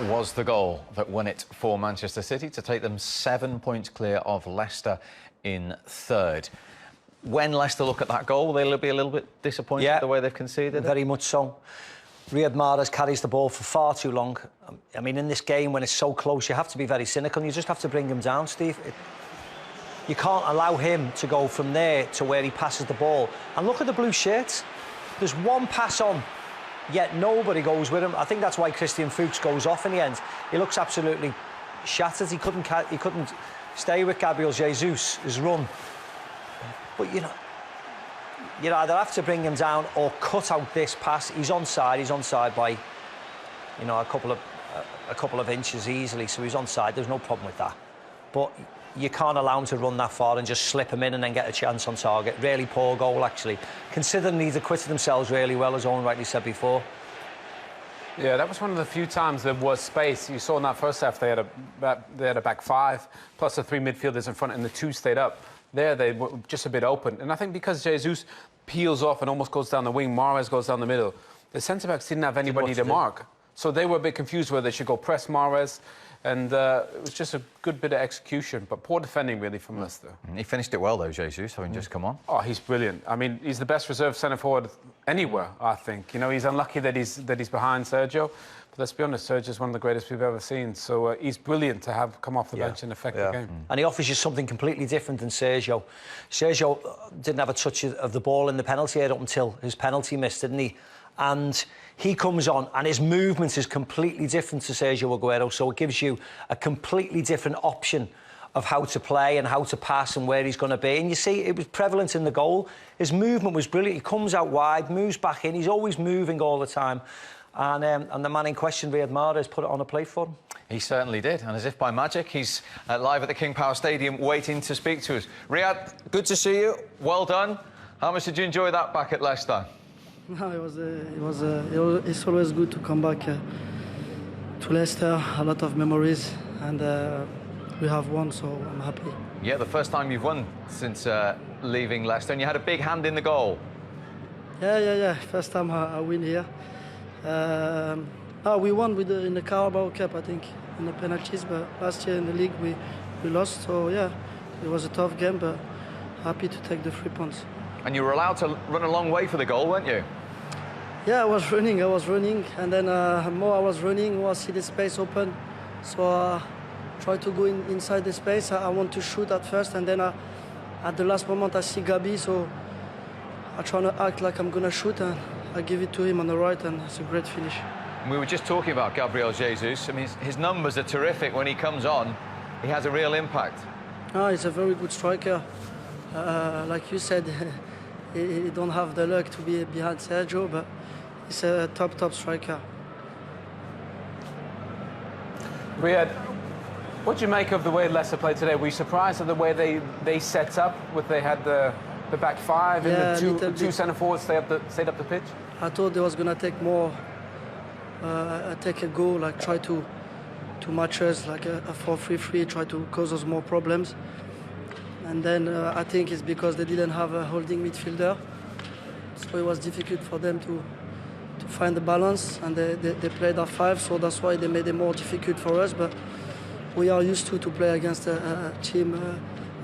was the goal that won it for Manchester City to take them 7 points clear of Leicester in third. When Leicester look at that goal, will they be a little bit disappointed the way they've conceded it? Very much so. Riyad Mahrez carries the ball for far too long. I mean, in this game, when it's so close, you have to be very cynical. You just have to bring him down, Steve. You can't allow him to go from there to where he passes the ball. And look at the blue shirts. There's one pass on, yet nobody goes with him. I think that's why Christian Fuchs goes off in the end. He looks absolutely shattered. He couldn't stay with Gabriel Jesus' run. But, you either have to bring him down or cut out this pass. He's onside by, a couple of inches easily, so he's onside. There's no problem with that. But you can't allow him to run that far and just slip him in and then get a chance on target. Really poor goal, actually. Considering he's acquitted themselves really well, as Owen rightly said before. Yeah, that was one of the few times there was space. You saw in that first half they had a back five, plus the three midfielders in front, and the two stayed up. There, they were just a bit open. And I think because Jesus peels off and almost goes down the wing, Mahrez goes down the middle, the centre-backs didn't have anybody to mark. So they were a bit confused whether they should go press Mahrez. And it was just a good bit of execution, but poor defending, really, from Leicester. He finished it well, though, Jesus, having just come on. Oh, he's brilliant. I mean, he's the best reserve centre-forward anywhere, I think. He's unlucky that he's behind Sergio. But let's be honest, Sergio's one of the greatest we've ever seen. So he's brilliant to have come off the bench and affect the game. And he offers you something completely different than Sergio. Sergio didn't have a touch of the ball in the penalty area up until his penalty missed, didn't he? And he comes on and his movement is completely different to Sergio Aguero, so it gives you a completely different option of how to play and how to pass and where he's going to be. And you see, it was prevalent in the goal. His movement was brilliant. He comes out wide, moves back in. He's always moving all the time. And the man in question, Riyad Mahrez, put it on a plate for him. He certainly did. And as if by magic, he's live at the King Power Stadium waiting to speak to us. Riyad, good to see you. Well done. How much did you enjoy that back at Leicester? No, it's always good to come back to Leicester. A lot of memories, and we have won, so I'm happy. Yeah, the first time you've won since leaving Leicester, and you had a big hand in the goal. Yeah. First time I win here. We won in the Carabao Cup, I think, in the penalties. But last year in the league we lost. So yeah, it was a tough game, but happy to take the 3 points. And you were allowed to run a long way for the goal, weren't you? Yeah, I was running, and then more I was running, more I see the space open. So I try to go inside the space. I want to shoot at first, and then at the last moment I see Gabi, so I try to act like I'm going to shoot, and I give it to him on the right, and it's a great finish. We were just talking about Gabriel Jesus. I mean, his numbers are terrific when he comes on. He has a real impact. He's a very good striker. Like you said, he don't have the luck to be behind Sergio, but he's a top striker. Riyad, what do you make of the way Leicester played today? Were you surprised at the way they set up? They had the back five and the two centre forwards stayed up the pitch? I thought they was gonna take more, take a goal, like try to match us, like a 4-3-3, try to cause us more problems. And then I think it's because they didn't have a holding midfielder, so it was difficult for them to find the balance, and they played at 5, so that's why they made it more difficult for us. But we are used to play against a team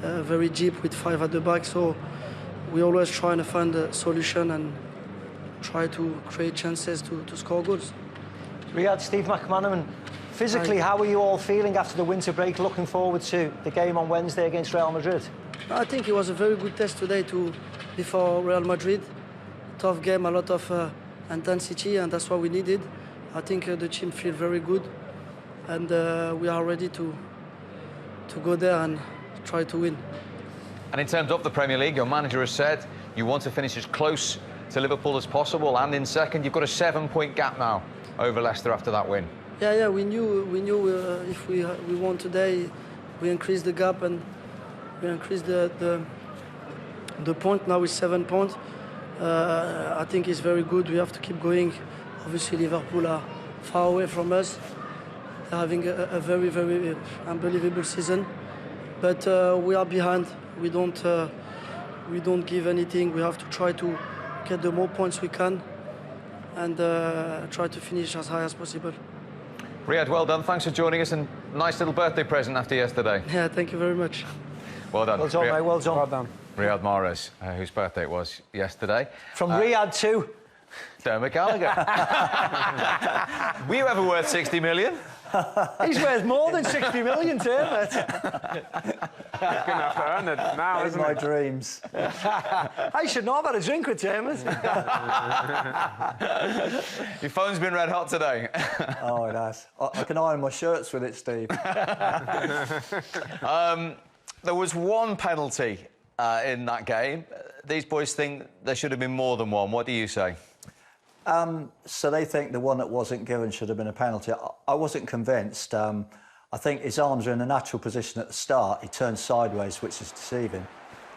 very deep with 5 at the back, so we always try to find a solution and try to create chances to score goals. Riyad, Steve McManaman, physically, how are you all feeling after the winter break, looking forward to the game on Wednesday against Real Madrid? I think it was a very good test today before Real Madrid. Tough game, a lot of intensity, and that's what we needed. I think the team feel very good, and we are ready to go there and try to win. And in terms of the Premier League, your manager has said you want to finish as close to Liverpool as possible, and in second. You've got a 7-point gap now over Leicester after that win. Yeah, we knew if we won today, we increased the gap and we increased the point. Now it's 7 points. I think it's very good. We have to keep going. Obviously, Liverpool are far away from us. They're having a very, very unbelievable season. But we are behind. We don't give anything. We have to try to get the more points we can and try to finish as high as possible. Riyad, well done. Thanks for joining us, and nice little birthday present after yesterday. Yeah, thank you very much. Well done. Well done, mate. Well done. Well done. Riyad Mahrez, whose birthday it was yesterday. From Riyadh to... Dermot Gallagher. Were you ever worth 60 million? He's worth more than 60 million, Dermot. Gonna have to earn it now, isn't My it? dreams. I should not have had a drink with Dermot. Your phone's been red hot today. Oh, it has. I can iron my shirts with it, Steve. There was one penalty in that game. These boys think there should have been more than one. What do you say? So they think the one that wasn't given should have been a penalty. I wasn't convinced. I think his arms are in a natural position at the start. He turns sideways, which is deceiving.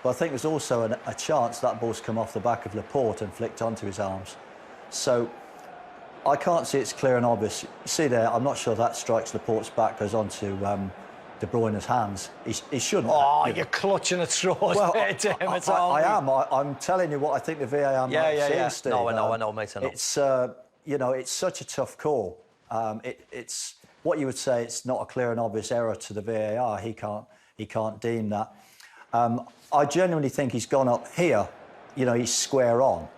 But I think there's also a chance that ball's come off the back of Laporte and flicked onto his arms. So I can't see it's clear and obvious. You see there, I'm not sure that strikes Laporte's back, goes onto De Bruyne's hands. He shouldn't. Oh, you're clutching at straws there, Dermot. I am. I'm telling you what I think the VAR might see, Steve. No, I know, mate. I know. It's you know, it's such a tough call. It's what you would say. It's not a clear and obvious error to the VAR. He can't deem that. I genuinely think he's gone up here. You know, he's square on.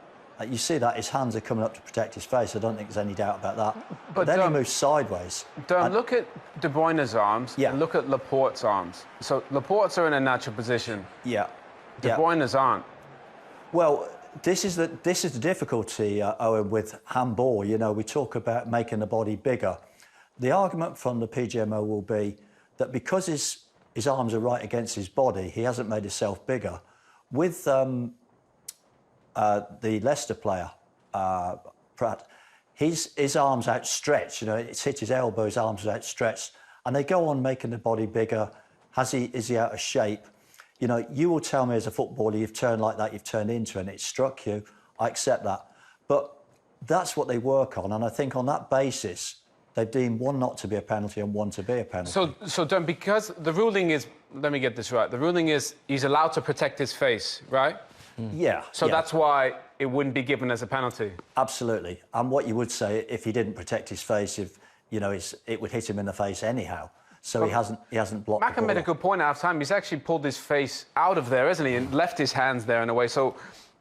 You see that his hands are coming up to protect his face. I don't think there's any doubt about that. But then he moves sideways. Look at De Bruyne's arms. Yeah. And look at Laporte's arms. So Laporte's are in a natural position. Yeah. De Bruyne's aren't. Well, this is the difficulty, Owen, with handball. You know, we talk about making the body bigger. The argument from the PGMO will be that because his arms are right against his body, he hasn't made himself bigger. With the Leicester player, Pratt, his arms outstretched. You know, it's hit his elbow, his arms are outstretched, and they go on making the body bigger. Is he out of shape? You know, you will tell me as a footballer, you've turned like that, you've turned into it, and it struck you. I accept that, but that's what they work on, and I think on that basis, they've deemed one not to be a penalty and one to be a penalty. So Don, because the ruling is, let me get this right. The ruling is he's allowed to protect his face, right? Yeah. So that's why it wouldn't be given as a penalty. Absolutely. And what you would say, if he didn't protect his face, if you know, it would hit him in the face anyhow. So he hasn't blocked. Macca made a good point at half time. He's actually pulled his face out of there, hasn't he, and left his hands there in a way. So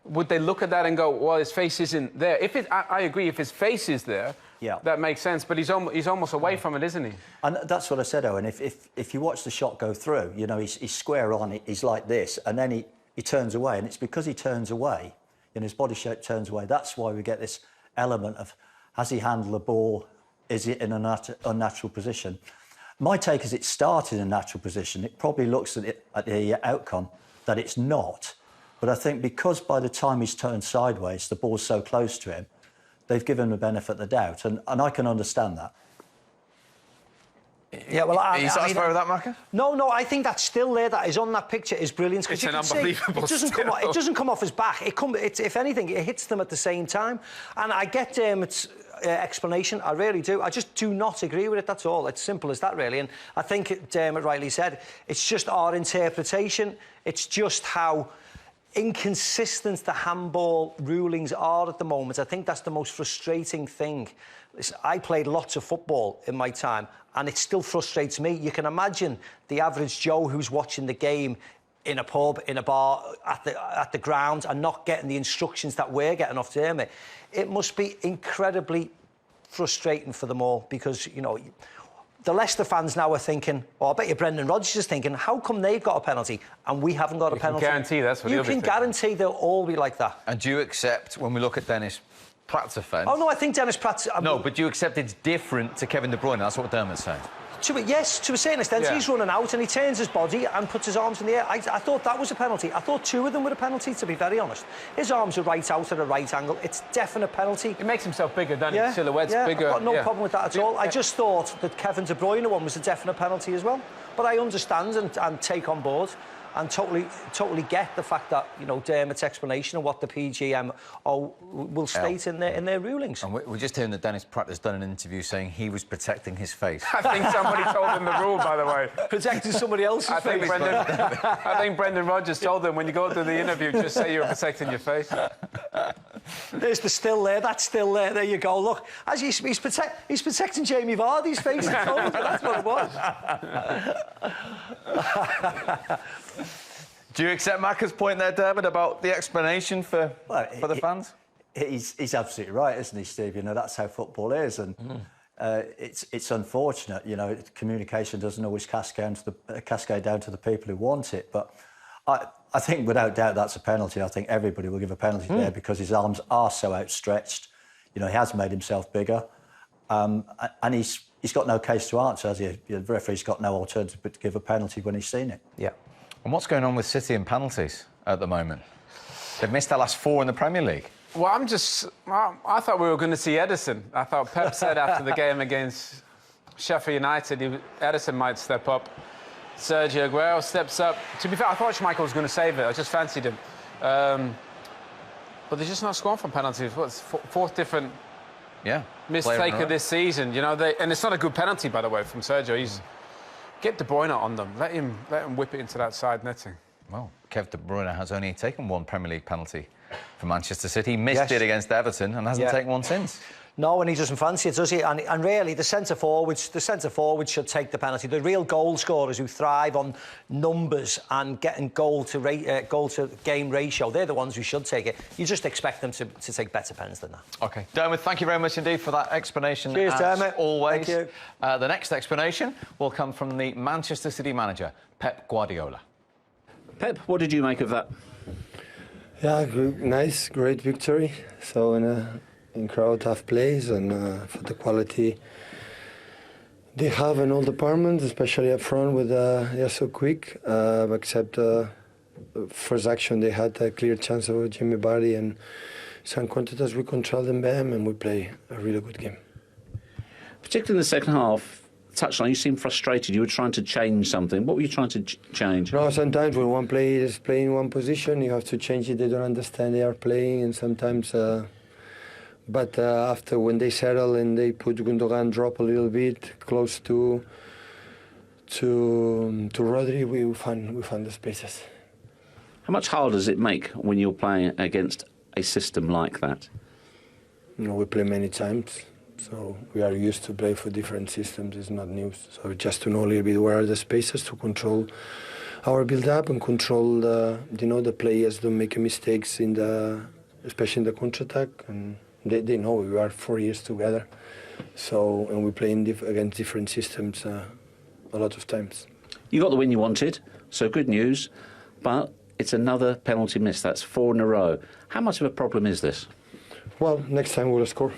would they look at that and go, well, his face isn't there? I agree. If his face is there, that makes sense. But he's almost away from it, isn't he? And that's what I said, Owen. If you watch the shot go through, you know, he's square on. He's like this, and then he turns away, and it's because he turns away, and his body shape turns away. That's why we get this element of, has he handled the ball? Is he in an unnatural position? My take is it started in a natural position. It probably looks at the outcome that it's not. But I think because by the time he's turned sideways, the ball's so close to him, they've given him the benefit of the doubt. And I can understand that. Yeah, well, Are you satisfied with that, Macca? No, I think that's still there. That is on that picture is brilliant. It's you an can see unbelievable it doesn't come off his back. If anything, it hits them at the same time. And I get Dermot's explanation. I really do. I just do not agree with it. That's all. It's simple as that, really. And I think Dermot rightly said, it's just our interpretation. It's just how inconsistent the handball rulings are at the moment. I think that's the most frustrating thing. Listen, I played lots of football in my time, and it still frustrates me. You can imagine the average Joe who's watching the game in a pub, in a bar, at the ground, and not getting the instructions that we're getting off Dermot. It must be incredibly frustrating for them all, because, you know, the Leicester fans now are thinking, I bet you Brendan Rodgers is thinking, how come they've got a penalty and we haven't got a penalty? You can guarantee that's what you he'll be can thinking. guarantee they'll all be like that. And do you accept, when we look at Dennis Pratt's offence... Oh, no, I think Dennis Pratt's... No, but do you accept it's different to Kevin De Bruyne? That's what Dermot's saying. Yes, to a certain extent. Yeah. He's running out and he turns his body and puts his arms in the air. I thought that was a penalty. I thought two of them were a penalty, to be very honest. His arms are right out at a right angle. It's definite penalty. It makes himself bigger, doesn't it? Silhouette's bigger. I've got no problem with that at all. I just thought that Kevin De Bruyne one was a definite penalty as well. But I understand and take on board and totally get the fact that, you know, Dermot's explanation of what the PGMO will state in their rulings. And we're just hearing that Dennis Pratt has done an interview saying he was protecting his face. I think somebody told him the rule, by the way. Protecting somebody else's face. I think Brendan Rodgers told him, when you go to the interview, just say you're protecting your face. There's the still there. That's still there. There you go. Look, as he's protecting Jamie Vardy's face. That's what it was. Do you accept Macca's point there, Dermot, about the explanation for the fans? He's absolutely right, isn't he, Steve? You know, that's how football is, and it's unfortunate. You know, communication doesn't always cascade down to the people who want it. But I think without doubt that's a penalty. I think everybody will give a penalty there because his arms are so outstretched. You know, he has made himself bigger, and he's got no case to answer, has he? The referee's got no alternative but to give a penalty when he's seen it. Yeah. And what's going on with City and penalties at the moment? They've missed their last 4 in the Premier League. Well, I thought we were going to see Edison. I thought Pep said after the game against Sheffield United, Edison might step up. Sergio Aguero steps up. To be fair, I thought Schmeichel was going to save it. I just fancied him. But they're just not scoring from penalties. What's fourth different mistake of this season? You know, and it's not a good penalty, by the way, from Sergio. Get De Bruyne on them. Let him whip it into that side netting. Well, Kev De Bruyne has only taken 1 Premier League penalty for Manchester City. He missed it against Everton and hasn't taken one since. No, and he doesn't fancy it, does he? And really, the centre forwards should take the penalty. The real goal scorers who thrive on numbers and getting goal to game ratio, they're the ones who should take it. You just expect them to take better pens than that. OK. Dermot, thank you very much indeed for that explanation. Cheers, Dermot. Always. Thank you. The next explanation will come from the Manchester City manager, Pep Guardiola. Pep, what did you make of that? Yeah, nice, great victory. So in crowd tough plays and for the quality they have in all departments, especially up front with they're so quick. Except first action they had a clear chance over Jimmy Vardy and some quantities we controlled them and we play a really good game. Particularly in the second half, touchline, you seemed frustrated. You were trying to change something. What were you trying to change? No, sometimes when one player is playing one position, you have to change it. They don't understand they are playing, and sometimes. But after when they settle and they put Gundogan drop a little bit close to Rodri, we found the spaces. How much harder does it make when you're playing against a system like that? You know, we play many times. So we are used to play for different systems. It's not news. So just to know a little bit where are the spaces to control our build-up and control the players don't make mistakes especially in the counter-attack. And they know we are 4 years together. So and we play against different systems a lot of times. You got the win you wanted, so good news. But it's another penalty miss. That's 4 in a row. How much of a problem is this? Well, next time we'll score.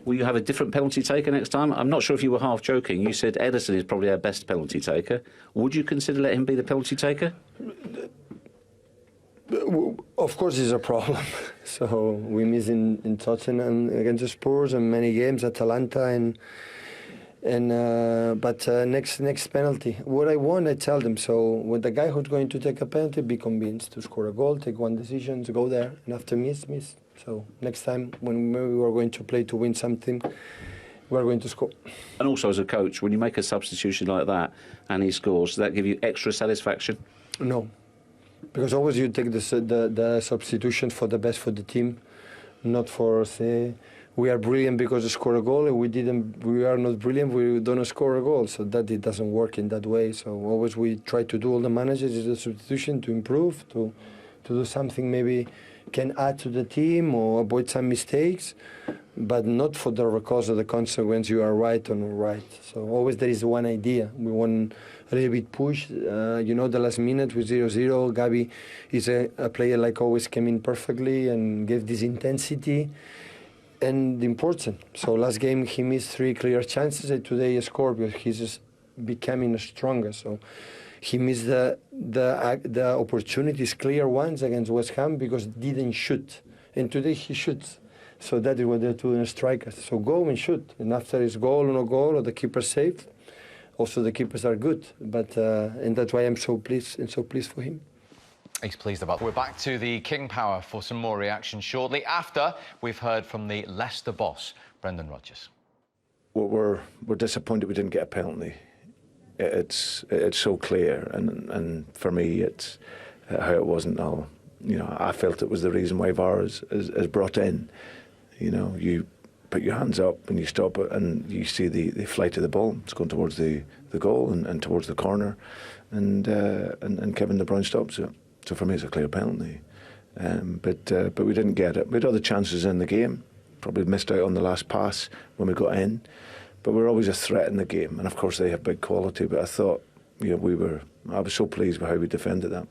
Will you have a different penalty taker next time? I'm not sure if you were half joking. You said Edison is probably our best penalty taker. Would you consider letting him be the penalty taker? Of course, it's a problem. So we miss in Tottenham against the Spurs and many games, Atalanta but next penalty. What I want, I tell them. So with the guy who's going to take a penalty, be convinced to score a goal, take one decision, to go there, and after miss. So next time when we are going to play to win something, we are going to score. And also as a coach, when you make a substitution like that and he scores, does that give you extra satisfaction? No, because always you take the substitution for the best for the team, not for say we are brilliant because we score a goal and we are not brilliant, we don't score a goal. So that it doesn't work in that way. So always we try to do all the managers is the substitution to improve, to do something maybe can add to the team or avoid some mistakes, but not for the cause of the consequence you are right or not right. So always there is one idea. We want a little bit push. The last minute with 0-0, Gabi is a player like always came in perfectly and gave this intensity and important. So last game he missed 3 clear chances and today he scored because he's just becoming stronger. So he missed the opportunities, clear ones against West Ham because didn't shoot. And today he shoots. So that is what they're doing strikers. So go and shoot. And after it's goal or no goal or the keeper saved, also the keepers are good. But and that's why I'm so pleased for him. He's pleased about it. We're back to the King Power for some more reaction shortly after we've heard from the Leicester boss, Brendan Rodgers. We're disappointed we didn't get a penalty. It's so clear, and for me, it's how it wasn't. I'll you know, I felt it was the reason why VAR is brought in. You know, you put your hands up and you stop it, and you see the flight of the ball. It's going towards the goal and towards the corner, and Kevin De Bruyne stops it. So for me, it's a clear penalty. But we didn't get it. We had other chances in the game. Probably missed out on the last pass when we got in. But we're always a threat in the game, and of course they have big quality. But I thought, you know, I was so pleased with how we defended that.